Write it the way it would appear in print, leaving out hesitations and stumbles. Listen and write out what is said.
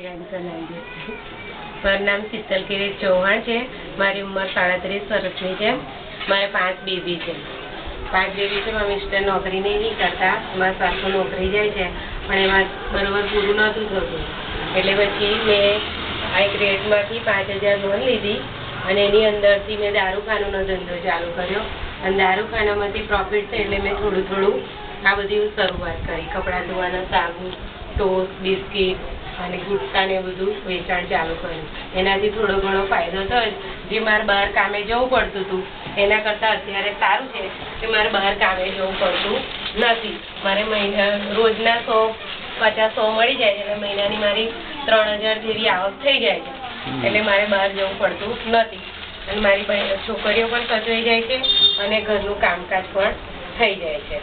મારું નામ શીતલ કિરીટ ચૌહાણ છે. મારી ઉંમર 37 વર્ષની છે. મારે 5 બેબી છે. 5 બેબી છે. મારા મિસ્ટર નોકરી નહીં કરતા, મારા સાસુ નોકરી જાય છે, પણ એમાં બરોબર પૂરું નહોતું થતું. એટલે પછી મેં આ એક રેટમાંથી 5000 લોન લીધી અને એની અંદરથી મેં દારૂખાનાનો ધંધો ચાલુ કર્યો. અને દારૂખાનામાંથી પ્રોફિટ છે એટલે મેં થોડું થોડું આ બધી શરૂઆત કરી. કપડાં ધોવાના સાબુ, ટોસ્ટ, બિસ્કીટ અને ગુટકા ને બધું વેચાણ ચાલુ કર્યું. એનાથી થોડો ઘણો ફાયદો થયો. જે મારે બહાર કામે જવું પડતું હતું એના કરતાં અત્યારે સારું છે કે મારે બહાર કામે જવું પડતું નથી. મારે રોજના 150-100 મળી જાય છે, એટલે મહિનાની મારી 3000 જેવી આવક થઈ જાય છે. એટલે મારે બહાર જવું પડતું નથી અને મારી છોકરીઓ પણ સચવાઈ જાય છે અને ઘરનું કામકાજ પણ થઈ જાય છે.